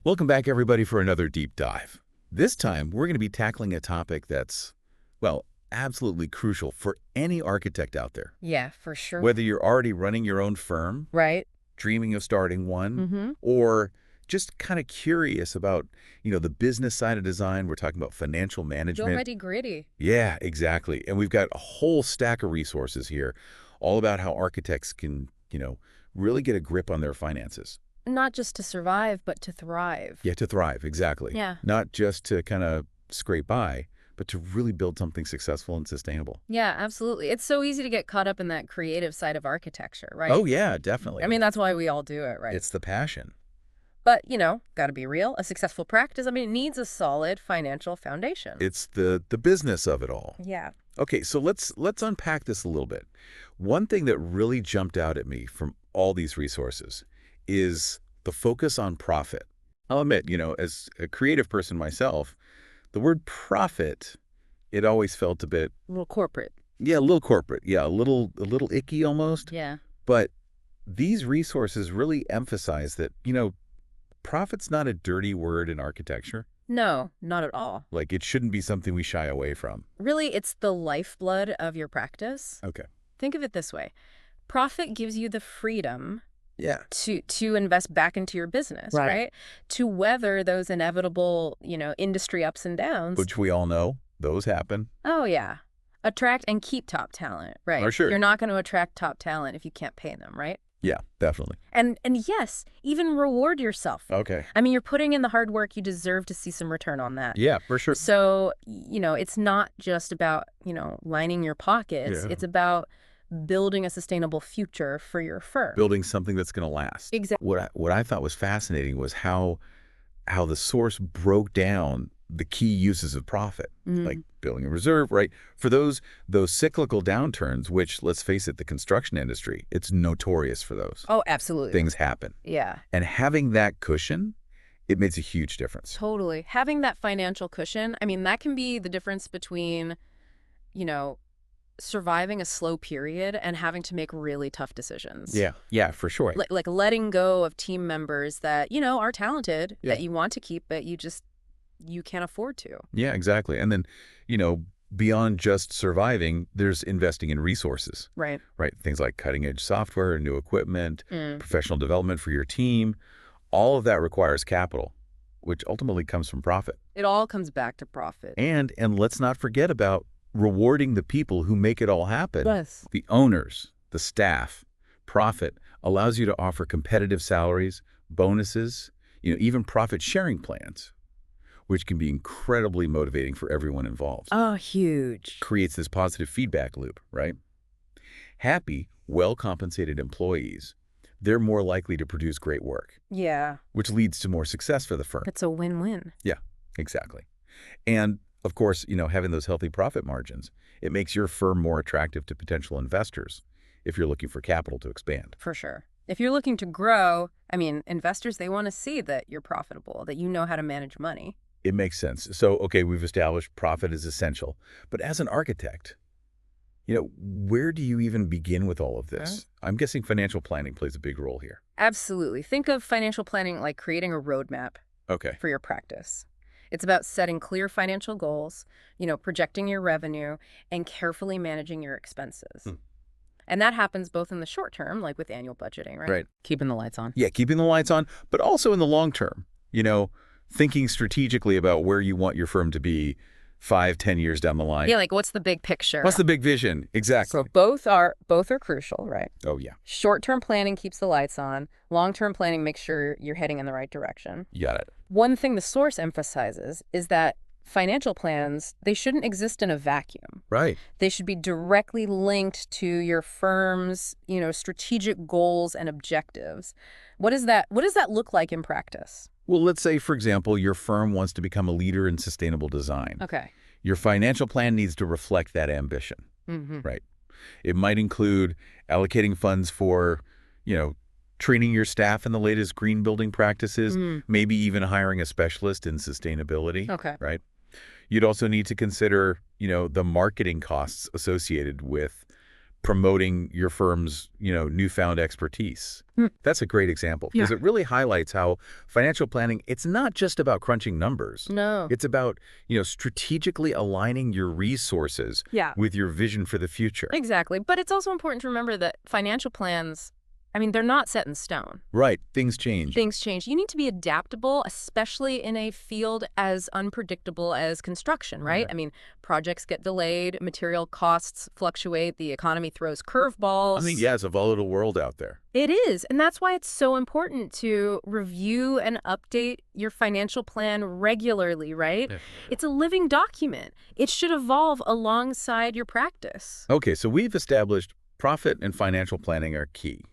Welcome back, everybody, for another deep dive. This time, we're going to be tackling a topic that's, well, absolutely crucial for any architect out there. Yeah, for sure. Whether you're already running your own firm, Right? dreaming of starting one, Mm-hmm. or just kind of curious about, the business side of design. We're talking about financial management. Already gritty. Yeah, exactly. And we've got a whole stack of resources here, all about how architects can, really get a grip on their finances. Not just to survive, but to thrive. Yeah, to thrive, exactly. Yeah. Not just to kind of scrape by, but to really build something successful and sustainable. Yeah, absolutely. It's so easy to get caught up in that creative side of architecture, right? Oh, yeah, definitely. I mean, that's why we all do it, right? It's the passion. But, got to be real. A successful practice, it needs a solid financial foundation. It's the business of it all. Yeah. Okay, so let's unpack this a little bit. One thing that really jumped out at me from all these resources is the focus on profit. I'll admit, as a creative person myself, the word profit, it always felt a bit, A little corporate. yeah, a little corporate. Yeah, a little icky almost. Yeah. But these resources really emphasize that, profit's not a dirty word in architecture. No, not at all. Like, it shouldn't be something we shy away from. Really, it's the lifeblood of your practice. Okay. Think of it this way. Profit gives you the freedom Yeah. to invest back into your business, Right. right? To weather those inevitable, industry ups and downs. Which we all know, those happen. Oh, yeah. Attract and keep top talent, right? Oh, sure. You're not going to attract top talent if you can't pay them, right? Yeah, definitely. And yes, even reward yourself. Okay. You're putting in the hard work. You deserve to see some return on that. Yeah, for sure. So, it's not just about, lining your pockets. Yeah. It's about building a sustainable future for your firm. Building something that's going to last. Exactly. What I thought was fascinating was how the source broke down the key uses of profit, like building a reserve, right? For those cyclical downturns, which, let's face it, the construction industry, it's notorious for those. Oh, absolutely. Things happen. Yeah. And having that cushion, it makes a huge difference. Totally. Having that financial cushion, that can be the difference between, surviving a slow period and having to make really tough decisions. Yeah, for sure. Like letting go of team members that, are talented, Yeah. that you want to keep, but you can't afford to. Yeah, exactly. And then, beyond just surviving, there's investing in resources, Right. right? Things like cutting edge software, new equipment, professional development for your team. All of that requires capital, which ultimately comes from profit. It all comes back to profit. And let's not forget about rewarding the people who make it all happen. Yes. The owners, the staff. Profit allows you to offer competitive salaries, bonuses, even profit sharing plans, which can be incredibly motivating for everyone involved. Oh, huge. Creates this positive feedback loop, right? Happy, well-compensated employees, they're more likely to produce great work, Yeah. which leads to more success for the firm. It's a win-win. Yeah, exactly. And of course, having those healthy profit margins, it makes your firm more attractive to potential investors if you're looking for capital to expand. For sure. If you're looking to grow, investors, they want to see that you're profitable, that you know how to manage money. It makes sense. So, okay, we've established profit is essential. But as an architect, where do you even begin with all of this? I'm guessing financial planning plays a big role here. Absolutely. Think of financial planning like creating a roadmap Okay. for your practice. It's about setting clear financial goals, projecting your revenue, and carefully managing your expenses. And that happens both in the short term, like with annual budgeting, right? Right. Keeping the lights on. Yeah, keeping the lights on, but also in the long term, thinking strategically about where you want your firm to be 5, 10 years down the line. Yeah, like what's the big picture? What's the big vision? Exactly. So both are crucial, right? Oh, yeah. Short-term planning keeps the lights on. Long-term planning makes sure you're heading in the right direction. You got it. One thing the source emphasizes is that financial plans, they shouldn't exist in a vacuum. Right. They should be directly linked to your firm's, strategic goals and objectives. What does that look like in practice? Well, let's say, for example, your firm wants to become a leader in sustainable design. Okay. Your financial plan needs to reflect that ambition, right? It might include allocating funds for, training your staff in the latest green building practices, maybe even hiring a specialist in sustainability, Okay. right? You'd also need to consider, the marketing costs associated with promoting your firm's, newfound expertise. Hmm. That's a great example Yeah. because it really highlights how financial planning, it's not just about crunching numbers. No. It's about, strategically aligning your resources Yeah. with your vision for the future. Exactly. But it's also important to remember that financial plans, I mean, they're not set in stone. Right. Things change. Things change. You need to be adaptable, especially in a field as unpredictable as construction, right? Okay. I mean, projects get delayed, material costs fluctuate, the economy throws curveballs. I mean, yeah, it's a volatile world out there. It is, and that's why it's so important to review and update your financial plan regularly, right? Yeah. It's a living document. It should evolve alongside your practice. Okay, so we've established profit and financial planning are key.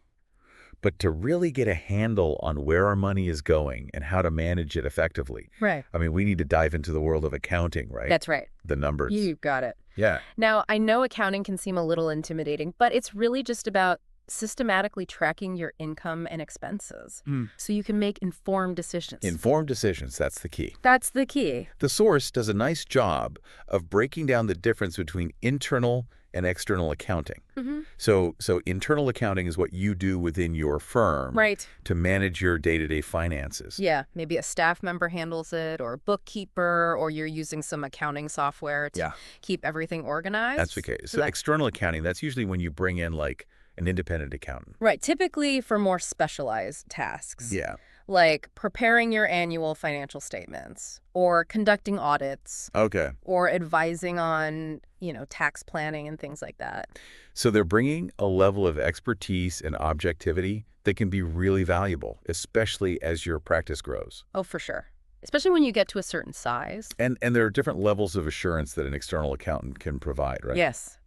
But to really get a handle on where our money is going and how to manage it effectively, Right. I mean, we need to dive into the world of accounting, right? That's right. The numbers. You got it. Yeah. Now, I know accounting can seem a little intimidating, but it's really just about systematically tracking your income and expenses so you can make informed decisions. Informed decisions, that's the key. That's the key. The source does a nice job of breaking down the difference between internal and external accounting. Mm-hmm. So internal accounting is what you do within your firm Right. to manage your day-to-day finances. Yeah, maybe a staff member handles it, or a bookkeeper, or you're using some accounting software to keep everything organized. That's okay. So external accounting, that's usually when you bring in like an independent accountant. Right, typically for more specialized tasks. Yeah. Like preparing your annual financial statements, or conducting audits, Okay. or advising on, tax planning and things like that. So they're bringing a level of expertise and objectivity that can be really valuable, especially as your practice grows. Oh, for sure. Especially when you get to a certain size. And there are different levels of assurance that an external accountant can provide, right? Yes.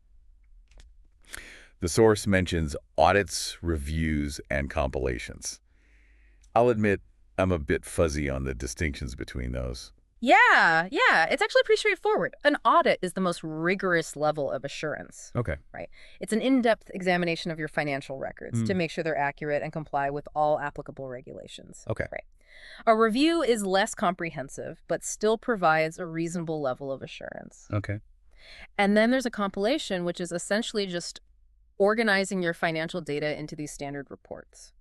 The source mentions audits, reviews, and compilations. I'll admit I'm a bit fuzzy on the distinctions between those. Yeah. It's actually pretty straightforward. An audit is the most rigorous level of assurance. Okay. Right. It's an in-depth examination of your financial records to make sure they're accurate and comply with all applicable regulations. Okay. Right. A review is less comprehensive, but still provides a reasonable level of assurance. Okay. And then there's a compilation, which is essentially just organizing your financial data into these standard reports.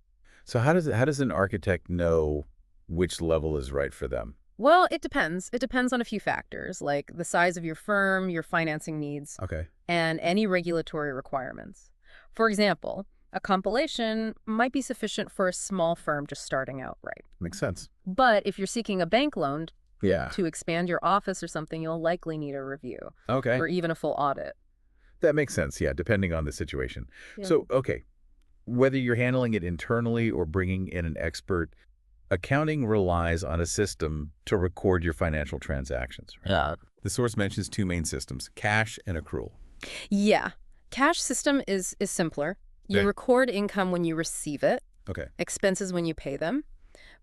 So how does an architect know which level is right for them? Well, it depends. It depends on a few factors, like the size of your firm, your financing needs, Okay. and any regulatory requirements. For example, a compilation might be sufficient for a small firm just starting out, right? Makes sense. But if you're seeking a bank loan Yeah. to expand your office or something, you'll likely need a review Okay. or even a full audit. That makes sense, yeah, depending on the situation. Yeah. So, okay, whether you're handling it internally or bringing in an expert, accounting relies on a system to record your financial transactions. Right? Yeah. The source mentions two main systems, cash and accrual. Yeah. Cash system is simpler. You Okay. record income when you receive it, Okay. expenses when you pay them.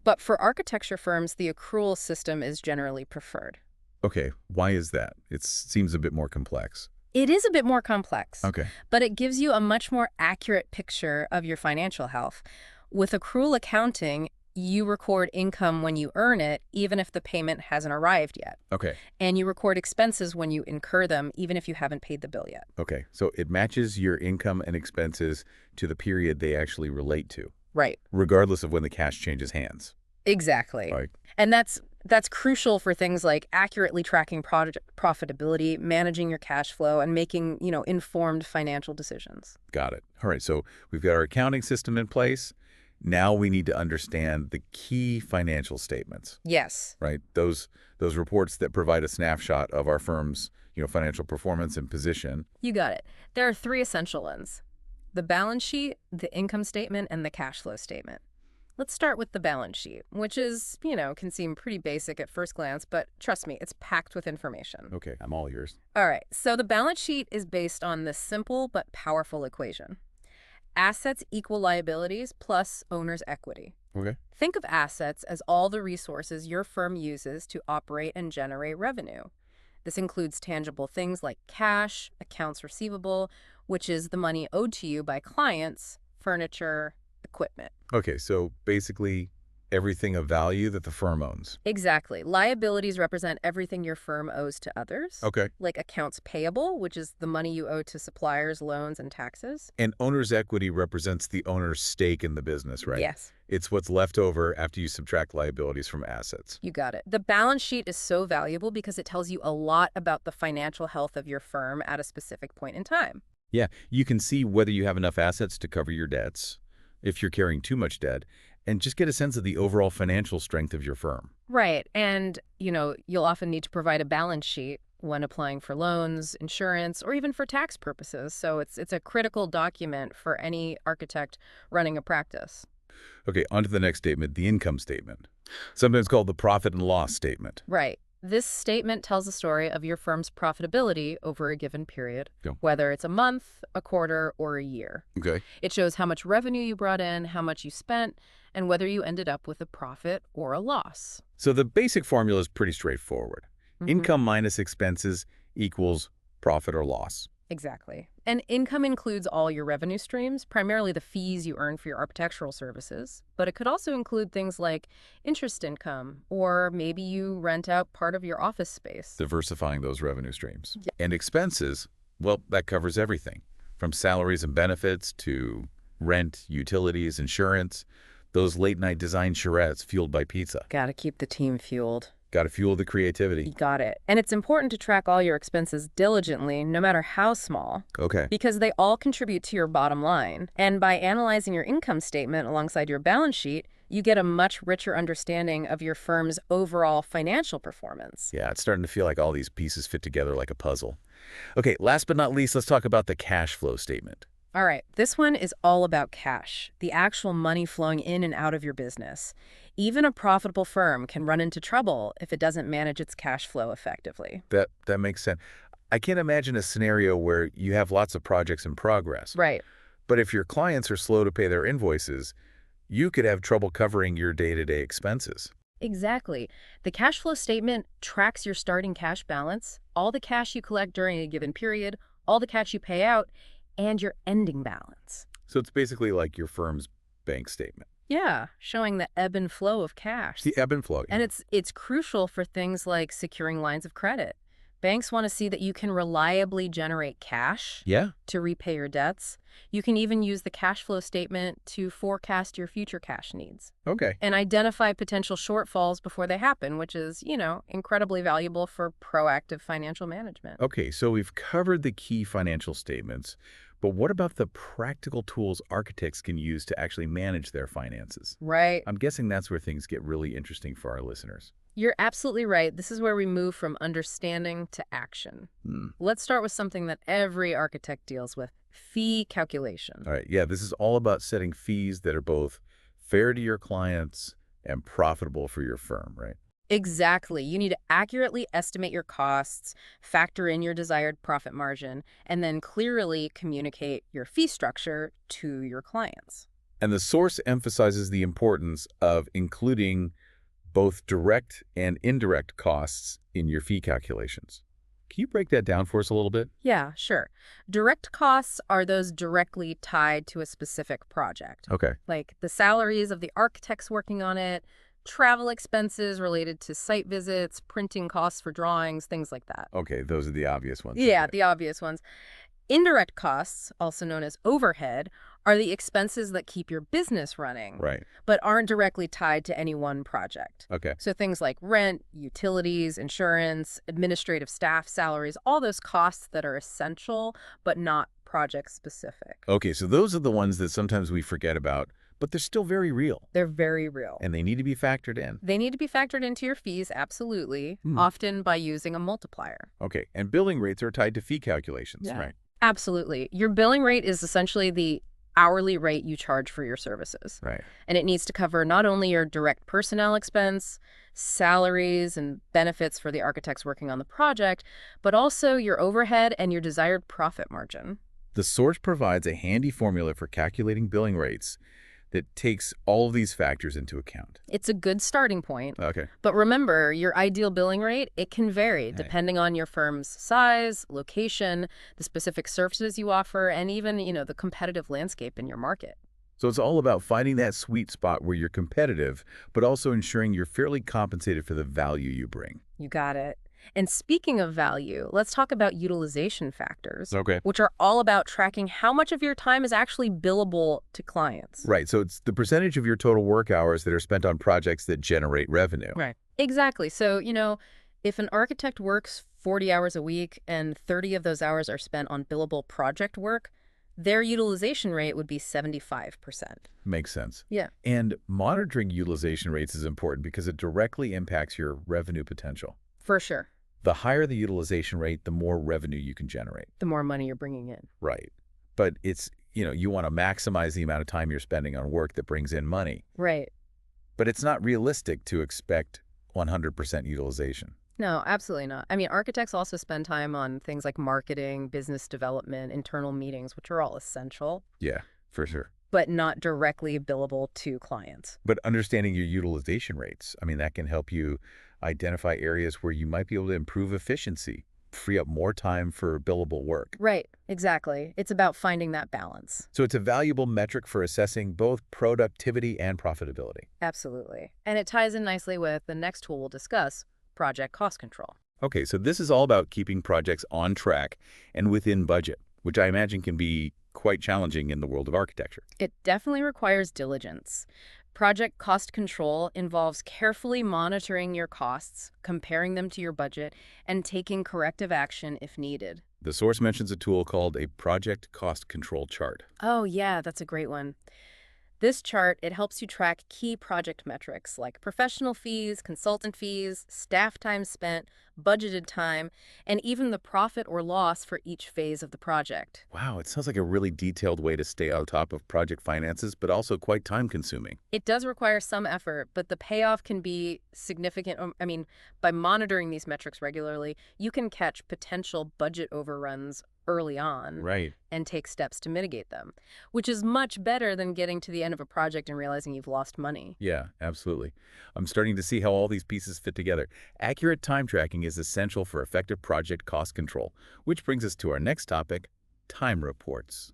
But for architecture firms, the accrual system is generally preferred. Okay, why is that? It seems a bit more complex. It is a bit more complex, Okay. but it gives you a much more accurate picture of your financial health. With accrual accounting, you record income when you earn it, even if the payment hasn't arrived yet. Okay. And you record expenses when you incur them, even if you haven't paid the bill yet. Okay. So it matches your income and expenses to the period they actually relate to, Right. regardless of when the cash changes hands. Exactly. Right. And that's crucial for things like accurately tracking profitability, managing your cash flow, and making, informed financial decisions. Got it. All right. So we've got our accounting system in place. Now we need to understand the key financial statements, Yes. right? Those reports that provide a snapshot of our firm's, financial performance and position. You got it. There are three essential ones: the balance sheet, the income statement, and the cash flow statement. Let's start with the balance sheet, which is, can seem pretty basic at first glance, but trust me, it's packed with information. Okay, I'm all yours. All right, so the balance sheet is based on this simple but powerful equation. Assets equal liabilities plus owner's equity. Okay. Think of assets as all the resources your firm uses to operate and generate revenue. This includes tangible things like cash, accounts receivable, which is the money owed to you by clients, furniture, equipment. Okay, so basically everything of value that the firm owns. Exactly. Liabilities represent everything your firm owes to others, Okay. like accounts payable, which is the money you owe to suppliers, loans, and taxes. And owner's equity represents the owner's stake in the business, right? Yes. It's what's left over after you subtract liabilities from assets. You got it. The balance sheet is so valuable because it tells you a lot about the financial health of your firm at a specific point in time. Yeah, you can see whether you have enough assets to cover your debts, if you're carrying too much debt, and just get a sense of the overall financial strength of your firm. Right. And, you'll often need to provide a balance sheet when applying for loans, insurance, or even for tax purposes. So it's a critical document for any architect running a practice. Okay, on to the next statement, the income statement, sometimes called the profit and loss statement. Right. This statement tells the story of your firm's profitability over a given period, Yeah. whether it's a month, a quarter, or a year. Okay. It shows how much revenue you brought in, how much you spent, and whether you ended up with a profit or a loss. So the basic formula is pretty straightforward. Income minus expenses equals profit or loss. Exactly. And income includes all your revenue streams, primarily the fees you earn for your architectural services. But it could also include things like interest income, or maybe you rent out part of your office space. Diversifying those revenue streams. Yeah. And expenses, well, that covers everything, from salaries and benefits to rent, utilities, insurance, those late-night design charrettes fueled by pizza. Gotta keep the team fueled. Got to fuel the creativity. You got it. And it's important to track all your expenses diligently, no matter how small, Okay. because they all contribute to your bottom line. And by analyzing your income statement alongside your balance sheet, you get a much richer understanding of your firm's overall financial performance. Yeah, it's starting to feel like all these pieces fit together like a puzzle. Okay, last but not least, let's talk about the cash flow statement. All right, this one is all about cash, the actual money flowing in and out of your business. Even a profitable firm can run into trouble if it doesn't manage its cash flow effectively. That makes sense. I can't imagine a scenario where you have lots of projects in progress. Right. But if your clients are slow to pay their invoices, you could have trouble covering your day-to-day expenses. Exactly. The cash flow statement tracks your starting cash balance, all the cash you collect during a given period, all the cash you pay out, and your ending balance. So it's basically like your firm's bank statement. Yeah, showing the ebb and flow of cash. The ebb and flow. And it's crucial for things like securing lines of credit. Banks want to see that you can reliably generate cash Yeah. to repay your debts. You can even use the cash flow statement to forecast your future cash needs Okay. and identify potential shortfalls before they happen, which is, incredibly valuable for proactive financial management. Okay, so we've covered the key financial statements, but what about the practical tools architects can use to actually manage their finances? Right. I'm guessing that's where things get really interesting for our listeners. You're absolutely right. This is where we move from understanding to action. Let's start with something that every architect deals with, fee calculation. All right, yeah, this is all about setting fees that are both fair to your clients and profitable for your firm, right? Exactly. You need to accurately estimate your costs, factor in your desired profit margin, and then clearly communicate your fee structure to your clients. And the source emphasizes the importance of including both direct and indirect costs in your fee calculations. Can you break that down for us a little bit? Yeah, sure. Direct costs are those directly tied to a specific project, Okay. like the salaries of the architects working on it, travel expenses related to site visits, printing costs for drawings, things like that. Okay, those are the obvious ones. Yeah, Okay. the obvious ones. Indirect costs, also known as overhead, are the expenses that keep your business running, Right. but aren't directly tied to any one project. Okay. So things like rent, utilities, insurance, administrative staff salaries, all those costs that are essential but not project specific. Okay, so those are the ones that sometimes we forget about, but they're still very real, They're very real. and they need to be factored in. They need to be factored into your fees, absolutely, Hmm. often by using a multiplier. Okay, and billing rates are tied to fee calculations, Yeah. right? Absolutely. Your billing rate is essentially the hourly rate you charge for your services. Right. And it needs to cover not only your direct personnel expense, salaries and benefits for the architects working on the project, but also your overhead and your desired profit margin. The source provides a handy formula for calculating billing rates that takes all of these factors into account. It's a good starting point. Okay. But remember, your ideal billing rate, it can vary depending on your firm's size, location, the specific services you offer, and even, the competitive landscape in your market. So it's all about finding that sweet spot where you're competitive, but also ensuring you're fairly compensated for the value you bring. You got it. And speaking of value, let's talk about utilization factors, Okay. which are all about tracking how much of your time is actually billable to clients. Right, so it's the percentage of your total work hours that are spent on projects that generate revenue. Right. Exactly. So, if an architect works 40 hours a week and 30 of those hours are spent on billable project work, their utilization rate would be 75%. Makes sense. Yeah, And monitoring utilization rates is important because it directly impacts your revenue potential. for sure. The higher the utilization rate, the more revenue you can generate. The more money you're bringing in. Right. But you want to maximize the amount of time you're spending on work that brings in money. Right. But it's not realistic to expect 100% utilization. No, absolutely not. I mean, architects also spend time on things like marketing, business development, internal meetings, which are all essential, Yeah, for sure. but not directly billable to clients. But understanding your utilization rates, that can help you identify areas where you might be able to improve efficiency, free up more time for billable work. Right, exactly. It's about finding that balance. So it's a valuable metric for assessing both productivity and profitability. Absolutely. And it ties in nicely with the next tool we'll discuss, project cost control. Okay, so this is all about keeping projects on track and within budget, which I imagine can be quite challenging in the world of architecture. It definitely requires diligence. Project cost control involves carefully monitoring your costs, comparing them to your budget, and taking corrective action if needed. The source mentions a tool called a project cost control chart. Oh, yeah, that's a great one. This chart, it helps you track key project metrics like professional fees, consultant fees, staff time spent, budgeted time, and even the profit or loss for each phase of the project. Wow, it sounds like a really detailed way to stay on top of project finances, but also quite time-consuming. It does require some effort, but the payoff can be significant. By monitoring these metrics regularly, you can catch potential budget overruns early on Right. and take steps to mitigate them, which is much better than getting to the end of a project and realizing you've lost money. Yeah, absolutely. I'm starting to see how all these pieces fit together. Accurate time tracking is essential for effective project cost control, which brings us to our next topic, time reports.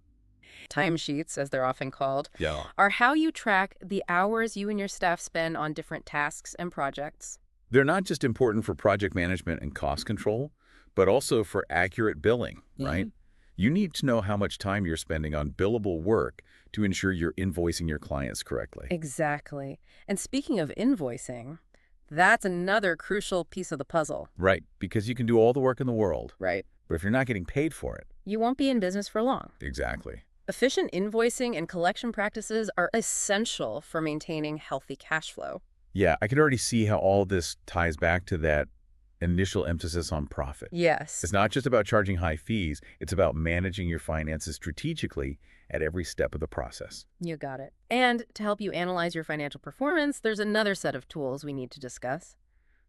Timesheets, as they're often called, Yeah. are how you track the hours you and your staff spend on different tasks and projects. They're not just important for project management and cost control, but also for accurate billing, right? You need to know how much time you're spending on billable work to ensure you're invoicing your clients correctly. Exactly. And speaking of invoicing, that's another crucial piece of the puzzle. Right, because you can do all the work in the world, Right. but if you're not getting paid for it, You won't be in business for long. exactly. Efficient invoicing and collection practices are essential for maintaining healthy cash flow. Yeah, I can already see how all this ties back to that initial emphasis on profit. Yes. It's not just about charging high fees, it's about managing your finances strategically at every step of the process. You got it. And to help you analyze your financial performance, there's another set of tools we need to discuss.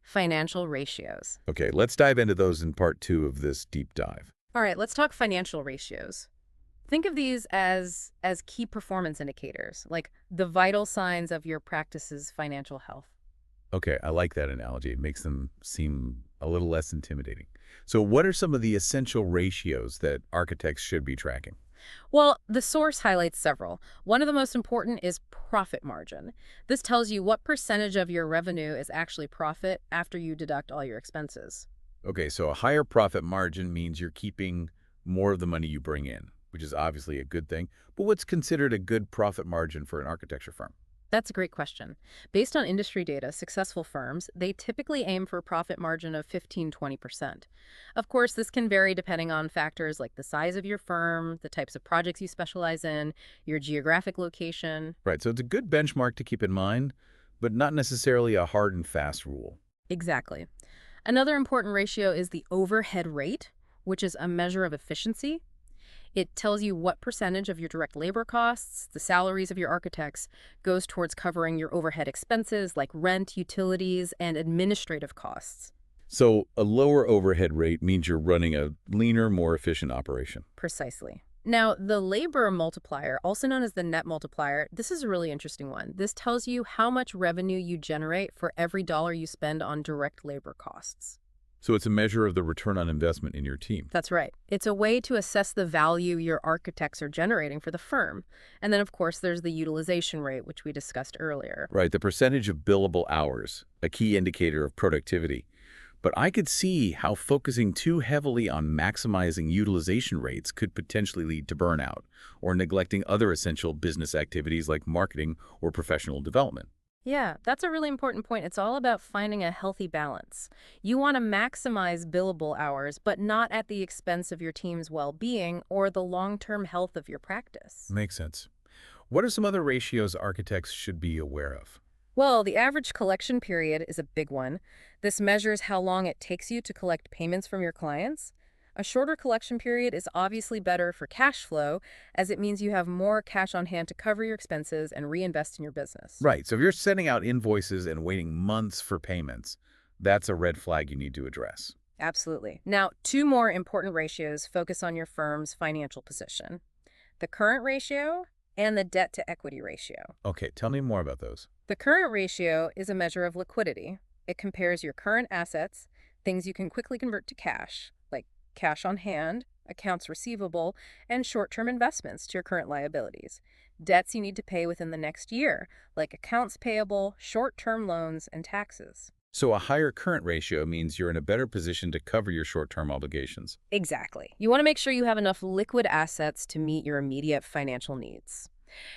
Financial ratios. Okay, let's dive into those in part 2 of this deep dive. All right, let's talk financial ratios. Think of these as key performance indicators, like the vital signs of your practice's financial health. Okay, I like that analogy. It makes them seem a little less intimidating. So what are some of the essential ratios that architects should be tracking? Well, the source highlights several. One of the most important is profit margin. This tells you what percentage of your revenue is actually profit after you deduct all your expenses. Okay, so a higher profit margin means you're keeping more of the money you bring in, which is obviously a good thing. But what's considered a good profit margin for an architecture firm? That's a great question. Based on industry data, successful firms, they typically aim for a profit margin of 15–20%. Of course, this can vary depending on factors like the size of your firm, the types of projects you specialize in, your geographic location. Right, so it's a good benchmark to keep in mind, but not necessarily a hard and fast rule. Exactly. Another important ratio is the overhead rate, which is a measure of efficiency. It tells you what percentage of your direct labor costs, the salaries of your architects, goes towards covering your overhead expenses like rent, utilities, and administrative costs. So a lower overhead rate means you're running a leaner, more efficient operation. Precisely. Now, the labor multiplier, also known as the net multiplier, this is a really interesting one. This tells you how much revenue you generate for every dollar you spend on direct labor costs. So it's a measure of the return on investment in your team. That's right. It's a way to assess the value your architects are generating for the firm. And then, of course, there's the utilization rate, which we discussed earlier. Right, the percentage of billable hours, a key indicator of productivity. But I could see how focusing too heavily on maximizing utilization rates could potentially lead to burnout or neglecting other essential business activities like marketing or professional development. Yeah, that's a really important point. It's all about finding a healthy balance. You want to maximize billable hours, but not at the expense of your team's well-being or the long-term health of your practice. Makes sense. What are some other ratios architects should be aware of? Well, the average collection period is a big one. This measures how long it takes you to collect payments from your clients. A shorter collection period is obviously better for cash flow, as it means you have more cash on hand to cover your expenses and reinvest in your business. Right, so if you're sending out invoices and waiting months for payments, that's a red flag you need to address. Absolutely. Now, two more important ratios focus on your firm's financial position: the current ratio and the debt to equity ratio. Okay, tell me more about those. The current ratio is a measure of liquidity. It compares your current assets, things you can quickly convert to cash, like cash on hand, accounts receivable, and short-term investments to your current liabilities. Debts you need to pay within the next year, like accounts payable, short-term loans, and taxes. So a higher current ratio means you're in a better position to cover your short-term obligations. Exactly. You want to make sure you have enough liquid assets to meet your immediate financial needs.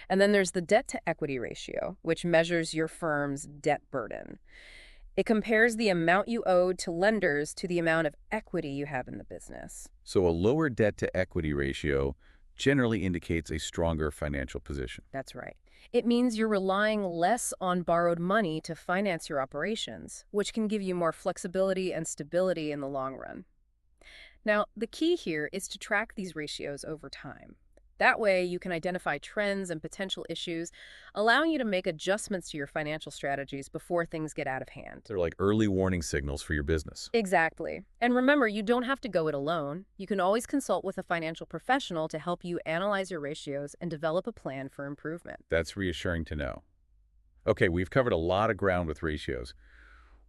And then there's the debt to equity ratio, which measures your firm's debt burden. It compares the amount you owe to lenders to the amount of equity you have in the business. So a lower debt-to-equity ratio generally indicates a stronger financial position. That's right. It means you're relying less on borrowed money to finance your operations, which can give you more flexibility and stability in the long run. Now, the key here is to track these ratios over time. That way, you can identify trends and potential issues, allowing you to make adjustments to your financial strategies before things get out of hand. They're like early warning signals for your business. Exactly. And remember, you don't have to go it alone. You can always consult with a financial professional to help you analyze your ratios and develop a plan for improvement. That's reassuring to know. Okay, we've covered a lot of ground with ratios.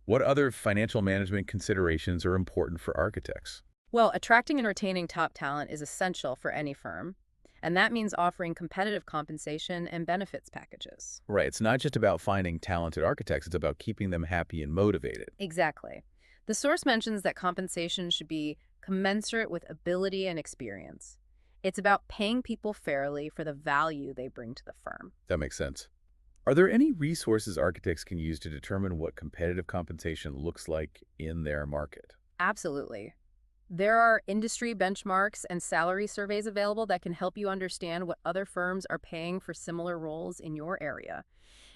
What other financial management considerations are important for architects? Well, attracting and retaining top talent is essential for any firm, and that means offering competitive compensation and benefits packages. Right, it's not just about finding talented architects, it's about keeping them happy and motivated. Exactly. The source mentions that compensation should be commensurate with ability and experience. It's about paying people fairly for the value they bring to the firm. That makes sense. Are there any resources architects can use to determine what competitive compensation looks like in their market? Absolutely. There are industry benchmarks and salary surveys available that can help you understand what other firms are paying for similar roles in your area.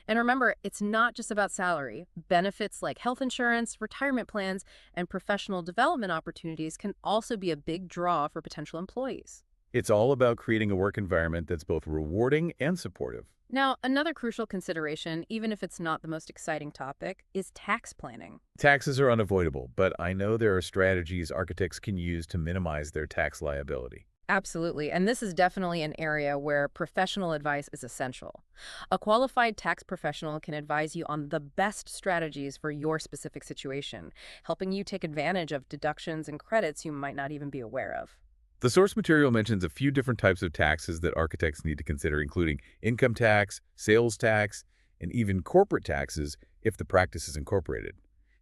And remember, it's not just about salary. Benefits like health insurance, retirement plans, and professional development opportunities can also be a big draw for potential employees. It's all about creating a work environment that's both rewarding and supportive. Now, another crucial consideration, even if it's not the most exciting topic, is tax planning. Taxes are unavoidable, but I know there are strategies architects can use to minimize their tax liability. Absolutely, and this is definitely an area where professional advice is essential. A qualified tax professional can advise you on the best strategies for your specific situation, helping you take advantage of deductions and credits you might not even be aware of. The source material mentions a few different types of taxes that architects need to consider, including income tax, sales tax, and even corporate taxes if the practice is incorporated.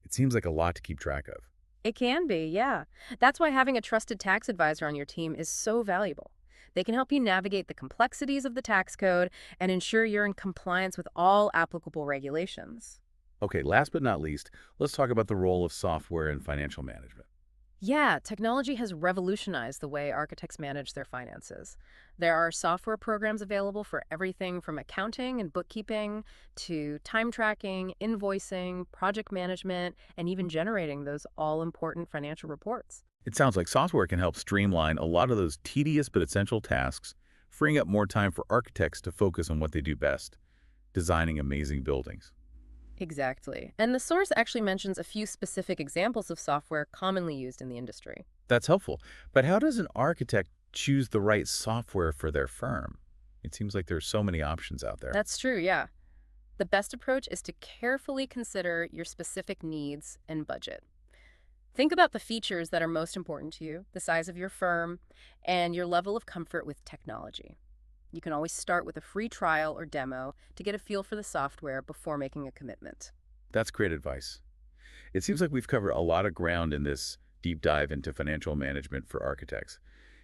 It seems like a lot to keep track of. It can be, yeah. That's why having a trusted tax advisor on your team is so valuable. They can help you navigate the complexities of the tax code and ensure you're in compliance with all applicable regulations. Okay, last but not least, let's talk about the role of software in financial management. Yeah, technology has revolutionized the way architects manage their finances. There are software programs available for everything from accounting and bookkeeping to time tracking, invoicing, project management, and even generating those all-important financial reports. It sounds like software can help streamline a lot of those tedious but essential tasks, freeing up more time for architects to focus on what they do best, designing amazing buildings. Exactly. And the source actually mentions a few specific examples of software commonly used in the industry. That's helpful. But how does an architect choose the right software for their firm? It seems like there's so many options out there. That's true, yeah. The best approach is to carefully consider your specific needs and budget. Think about the features that are most important to you, the size of your firm, and your level of comfort with technology. You can always start with a free trial or demo to get a feel for the software before making a commitment. That's great advice. It seems like we've covered a lot of ground in this deep dive into financial management for architects.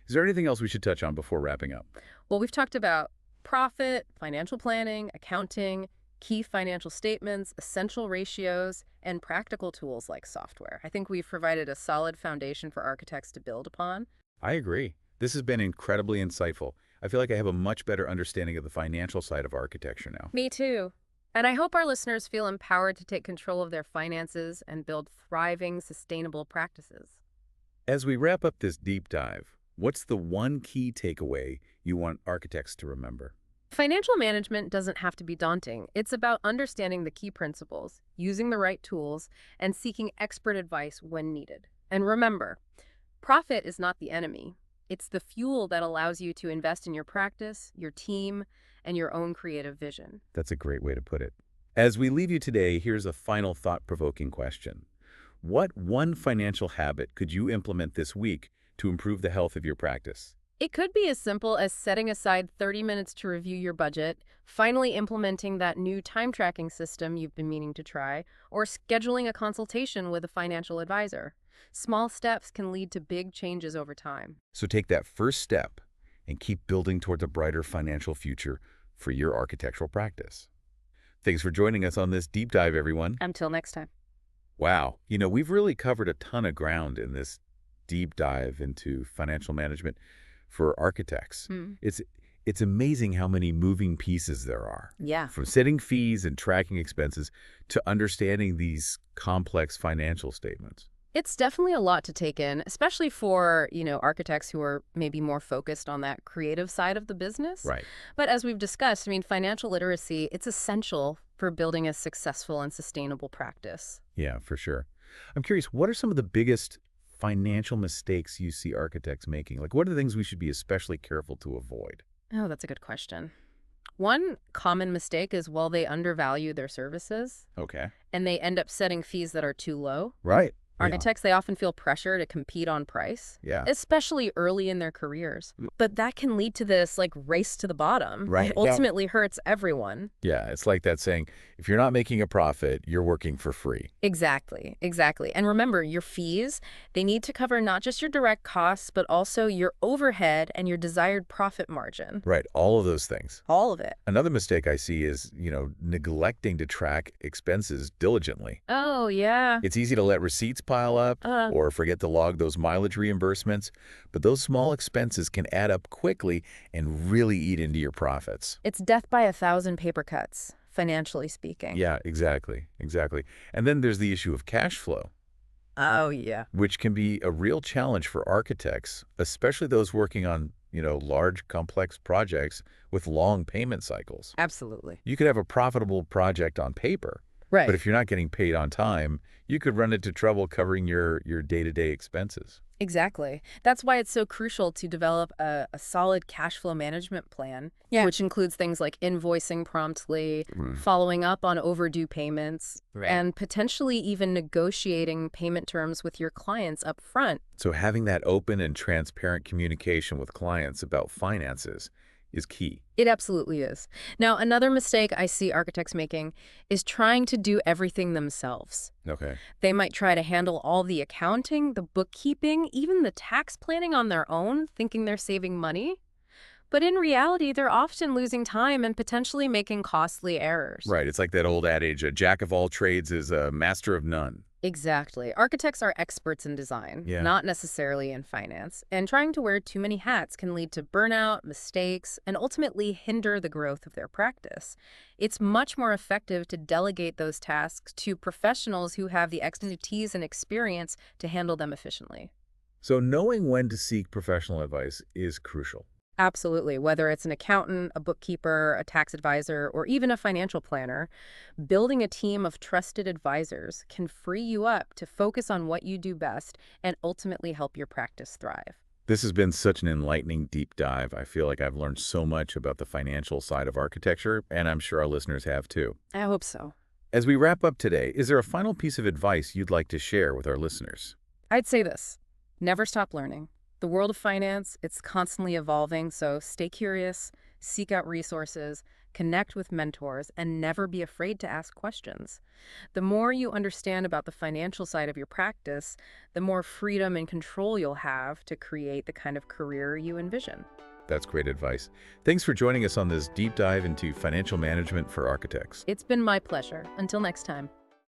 Is there anything else we should touch on before wrapping up? Well, we've talked about profit, financial planning, accounting, key financial statements, essential ratios, and practical tools like software. I think we've provided a solid foundation for architects to build upon. I agree. This has been incredibly insightful. I feel like I have a much better understanding of the financial side of architecture now. Me too. And I hope our listeners feel empowered to take control of their finances and build thriving, sustainable practices. As we wrap up this deep dive, what's the one key takeaway you want architects to remember? Financial management doesn't have to be daunting. It's about understanding the key principles, using the right tools, and seeking expert advice when needed. And remember, profit is not the enemy. It's the fuel that allows you to invest in your practice, your team, and your own creative vision. That's a great way to put it. As we leave you today, here's a final thought-provoking question. What one financial habit could you implement this week to improve the health of your practice? It could be as simple as setting aside 30 minutes to review your budget, finally implementing that new time tracking system you've been meaning to try, or scheduling a consultation with a financial advisor. Small steps can lead to big changes over time. So take that first step and keep building towards a brighter financial future for your architectural practice. Thanks for joining us on this deep dive, everyone. Until next time. Wow. We've really covered a ton of ground in this deep dive into financial management for architects. It's amazing how many moving pieces there are. Yeah. From setting fees and tracking expenses to understanding these complex financial statements. It's definitely a lot to take in, especially for, architects who are maybe more focused on that creative side of the business. Right. But as we've discussed, financial literacy, it's essential for building a successful and sustainable practice. Yeah, for sure. I'm curious, what are some of the biggest financial mistakes you see architects making? Like, what are the things we should be especially careful to avoid? Oh, that's a good question. One common mistake is, they undervalue their services Okay. and they end up setting fees that are too low. Right. Architects, they often feel pressure to compete on price, Yeah. especially early in their careers. But that can lead to this race to the bottom. Right. It ultimately hurts everyone. Yeah, it's like that saying, if you're not making a profit, you're working for free. Exactly. And remember, your fees, they need to cover not just your direct costs, but also your overhead and your desired profit margin. Right, all of those things. All of it. Another mistake I see is, neglecting to track expenses diligently. Oh, yeah. It's easy to let receipts pile up or forget to log those mileage reimbursements, but those small expenses can add up quickly and really eat into your profits. It's death by 1,000 paper cuts, financially speaking. Yeah, exactly. And then there's the issue of cash flow. Oh, yeah. Which can be a real challenge for architects, especially those working on, large, complex projects with long payment cycles. Absolutely. You could have a profitable project on paper, Right. but if you're not getting paid on time, you could run into trouble covering your day-to-day expenses. Exactly. That's why it's so crucial to develop a solid cash flow management plan, which includes things like invoicing promptly, following up on overdue payments, and potentially even negotiating payment terms with your clients up front. So having that open and transparent communication with clients about finances is key. It absolutely is. Now, another mistake I see architects making is trying to do everything themselves. Okay. They might try to handle all the accounting, the bookkeeping, even the tax planning on their own, thinking they're saving money. But in reality, they're often losing time and potentially making costly errors. Right. It's like that old adage, a jack of all trades is a master of none. Exactly. Architects are experts in design, not necessarily in finance. And trying to wear too many hats can lead to burnout, mistakes, and ultimately hinder the growth of their practice. It's much more effective to delegate those tasks to professionals who have the expertise and experience to handle them efficiently. So knowing when to seek professional advice is crucial. Absolutely. Whether it's an accountant, a bookkeeper, a tax advisor, or even a financial planner, building a team of trusted advisors can free you up to focus on what you do best and ultimately help your practice thrive. This has been such an enlightening deep dive. I feel like I've learned so much about the financial side of architecture, and I'm sure our listeners have too. I hope so. As we wrap up today, is there a final piece of advice you'd like to share with our listeners? I'd say this: never stop learning. The world of finance, it's constantly evolving, so stay curious, seek out resources, connect with mentors, and never be afraid to ask questions. The more you understand about the financial side of your practice, the more freedom and control you'll have to create the kind of career you envision. That's great advice. Thanks for joining us on this deep dive into financial management for architects. It's been my pleasure. Until next time.